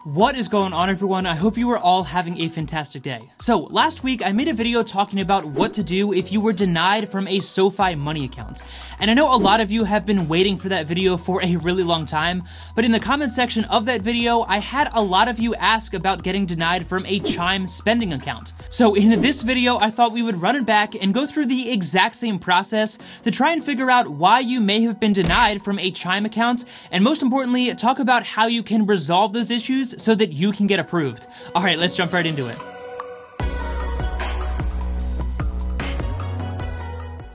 What is going on, everyone? I hope you are all having a fantastic day. So, last week I made a video talking about what to do if you were denied from a SoFi money account. And I know a lot of you have been waiting for that video for a really long time, but in the comment section of that video, I had a lot of you ask about getting denied from a Chime spending account. So in this video, I thought we would run it back and go through the exact same process to try and figure out why you may have been denied from a Chime account, and most importantly, talk about how you can resolve those issues so that you can get approved. All right, let's jump right into it.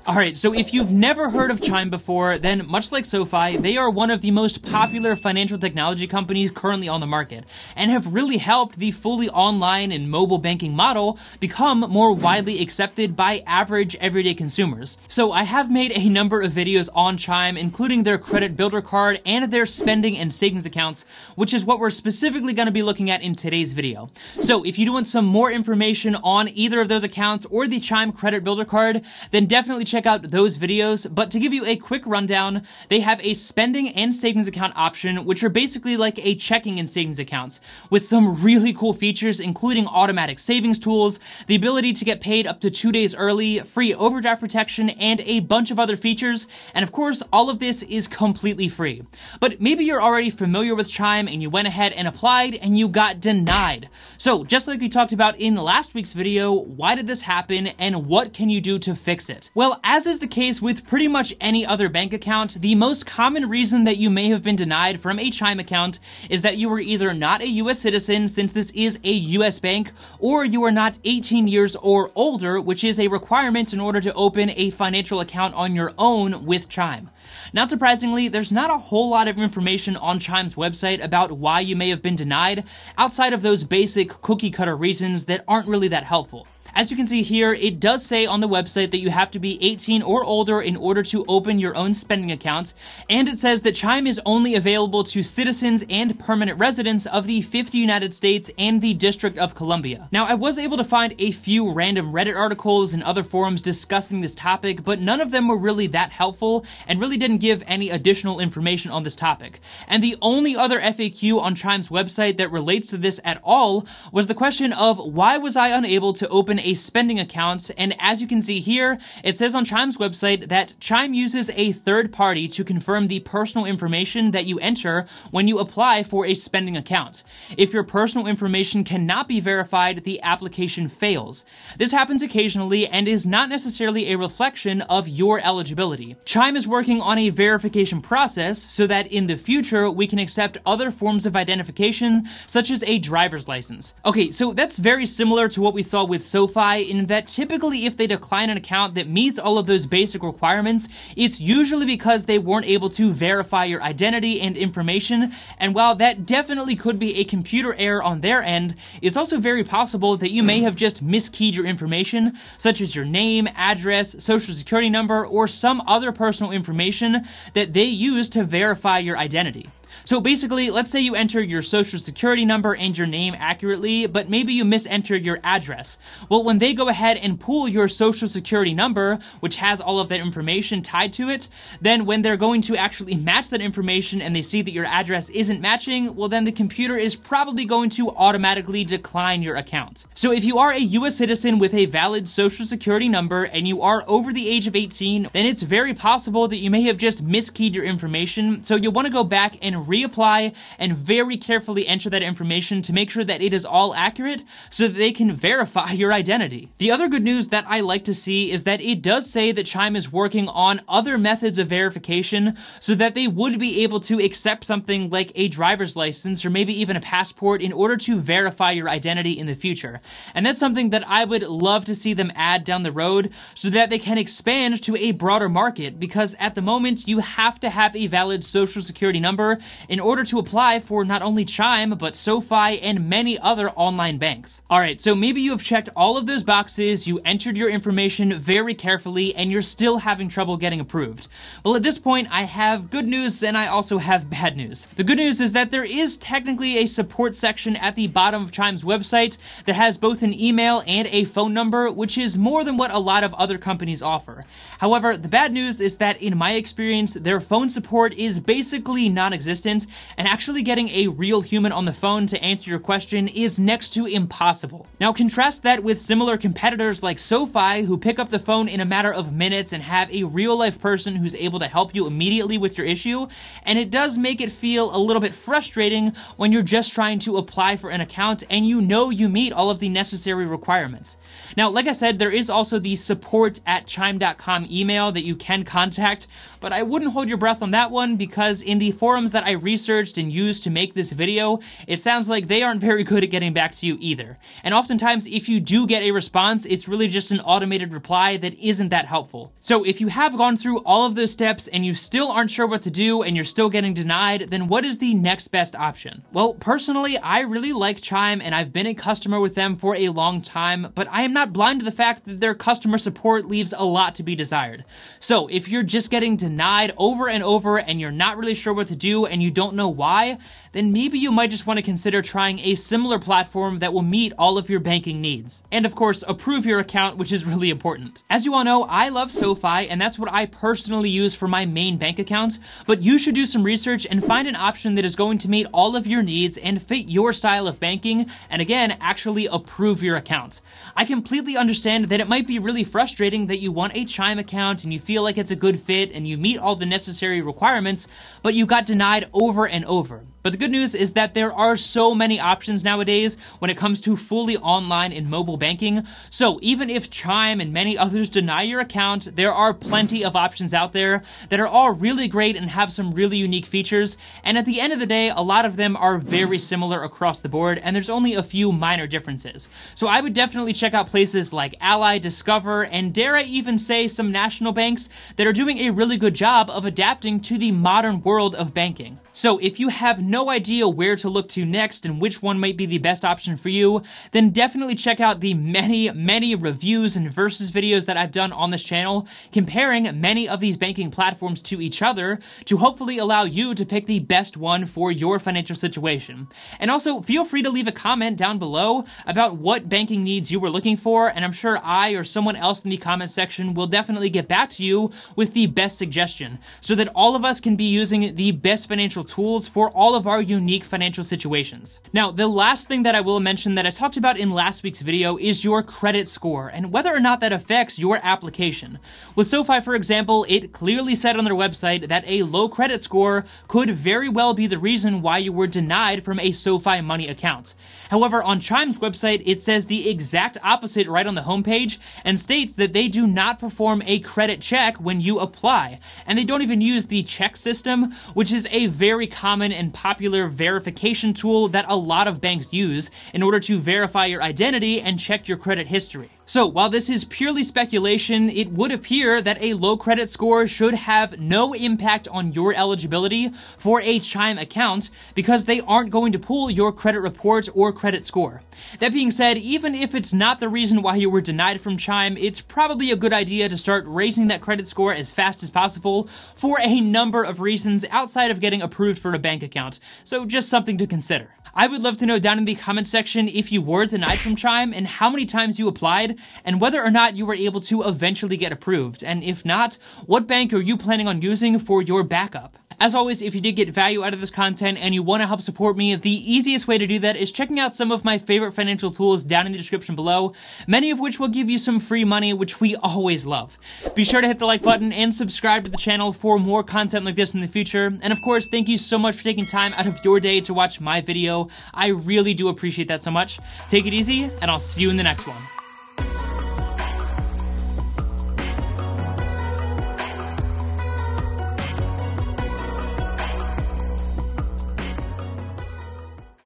Alright, so if you've never heard of Chime before, then much like SoFi, they are one of the most popular financial technology companies currently on the market, and have really helped the fully online and mobile banking model become more widely accepted by average everyday consumers. So I have made a number of videos on Chime, including their credit builder card and their spending and savings accounts, which is what we're specifically going to be looking at in today's video. So if you do want some more information on either of those accounts or the Chime credit builder card, then definitely check out those videos. But to give you a quick rundown, they have a spending and savings account option, which are basically like a checking and savings accounts with some really cool features, including automatic savings tools, the ability to get paid up to 2 days early, free overdraft protection, and a bunch of other features. And of course, all of this is completely free. But maybe you're already familiar with Chime and you went ahead and applied and you got denied. So just like we talked about in last week's video, why did this happen and what can you do to fix it? Well, as is the case with pretty much any other bank account, the most common reason that you may have been denied from a Chime account is that you were either not a US citizen, since this is a US bank, or you are not 18 years or older, which is a requirement in order to open a financial account on your own with Chime. Not surprisingly, there's not a whole lot of information on Chime's website about why you may have been denied, outside of those basic cookie-cutter reasons that aren't really that helpful. As you can see here, it does say on the website that you have to be 18 or older in order to open your own spending account, and it says that Chime is only available to citizens and permanent residents of the 50 United States and the District of Columbia. Now, I was able to find a few random Reddit articles and other forums discussing this topic, but none of them were really that helpful and really didn't give any additional information on this topic. And the only other FAQ on Chime's website that relates to this at all was the question of why was I unable to open a spending account. And as you can see here, it says on Chime's website that Chime uses a third party to confirm the personal information that you enter when you apply for a spending account. If your personal information cannot be verified, the application fails. This happens occasionally and is not necessarily a reflection of your eligibility. Chime is working on a verification process so that in the future we can accept other forms of identification, such as a driver's license. Okay, so that's very similar to what we saw with SoFi, in that typically if they decline an account that meets all of those basic requirements, it's usually because they weren't able to verify your identity and information. And while that definitely could be a computer error on their end, it's also very possible that you may have just miskeyed your information, such as your name, address, social security number, or some other personal information that they use to verify your identity. So basically, let's say you enter your social security number and your name accurately, but maybe you misentered your address. Well, when they go ahead and pull your social security number, which has all of that information tied to it, then when they're going to actually match that information and they see that your address isn't matching, well then the computer is probably going to automatically decline your account. So if you are a US citizen with a valid social security number and you are over the age of 18, then it's very possible that you may have just miskeyed your information, so you'll want to go back and reapply and very carefully enter that information to make sure that it is all accurate so that they can verify your identity. The other good news that I like to see is that it does say that Chime is working on other methods of verification so that they would be able to accept something like a driver's license or maybe even a passport in order to verify your identity in the future. And that's something that I would love to see them add down the road so that they can expand to a broader market, because at the moment you have to have a valid social security number in order to apply for not only Chime, but SoFi and many other online banks. Alright, so maybe you have checked all of those boxes, you entered your information very carefully, and you're still having trouble getting approved. Well, at this point, I have good news and I also have bad news. The good news is that there is technically a support section at the bottom of Chime's website that has both an email and a phone number, which is more than what a lot of other companies offer. However, the bad news is that in my experience, their phone support is basically non-existent, assistant, and actually getting a real human on the phone to answer your question is next to impossible. Now contrast that with similar competitors like SoFi, who pick up the phone in a matter of minutes and have a real-life person who's able to help you immediately with your issue, and it does make it feel a little bit frustrating when you're just trying to apply for an account and you know you meet all of the necessary requirements. Now, like I said, there is also the support@chime.com email that you can contact, but I wouldn't hold your breath on that one because in the forums that I researched and used to make this video, it sounds like they aren't very good at getting back to you either. And oftentimes, if you do get a response, it's really just an automated reply that isn't that helpful. So if you have gone through all of those steps and you still aren't sure what to do and you're still getting denied, then what is the next best option? Well, personally, I really like Chime and I've been a customer with them for a long time, but I am not blind to the fact that their customer support leaves a lot to be desired. So if you're just getting denied over and over and you're not really sure what to do and you don't know why, then maybe you might just want to consider trying a similar platform that will meet all of your banking needs. And of course, approve your account, which is really important. As you all know, I love SoFi, and that's what I personally use for my main bank account, but you should do some research and find an option that is going to meet all of your needs and fit your style of banking, and again, actually approve your account. I completely understand that it might be really frustrating that you want a Chime account and you feel like it's a good fit and you meet all the necessary requirements, but you got denied over and over. But the good news is that there are so many options nowadays when it comes to fully online and mobile banking. So even if Chime and many others deny your account, there are plenty of options out there that are all really great and have some really unique features. And at the end of the day, a lot of them are very similar across the board, and there's only a few minor differences. So I would definitely check out places like Ally, Discover, and dare I even say some national banks that are doing a really good job of adapting to the modern world of banking. So if you have no idea where to look to next and which one might be the best option for you, then definitely check out the many reviews and versus videos that I've done on this channel, comparing many of these banking platforms to each other to hopefully allow you to pick the best one for your financial situation. And also, feel free to leave a comment down below about what banking needs you were looking for, and I'm sure I or someone else in the comment section will definitely get back to you with the best suggestion, so that all of us can be using the best financial tools for all of our unique financial situations. Now, the last thing that I will mention that I talked about in last week's video is your credit score and whether or not that affects your application. With SoFi, for example, it clearly said on their website that a low credit score could very well be the reason why you were denied from a SoFi Money account. However, on Chime's website, it says the exact opposite right on the homepage and states that they do not perform a credit check when you apply, and they don't even use the check system, which is a very common and popular verification tool that a lot of banks use in order to verify your identity and check your credit history. So while this is purely speculation, it would appear that a low credit score should have no impact on your eligibility for a Chime account because they aren't going to pull your credit report or credit score. That being said, even if it's not the reason why you were denied from Chime, it's probably a good idea to start raising that credit score as fast as possible for a number of reasons outside of getting approved for a bank account. So just something to consider. I would love to know down in the comment section if you were denied from Chime and how many times you applied, and whether or not you were able to eventually get approved. And if not, what bank are you planning on using for your backup? As always, if you did get value out of this content and you want to help support me, the easiest way to do that is checking out some of my favorite financial tools down in the description below, many of which will give you some free money, which we always love. Be sure to hit the like button and subscribe to the channel for more content like this in the future. And of course, thank you so much for taking time out of your day to watch my video. I really do appreciate that so much. Take it easy, and I'll see you in the next one.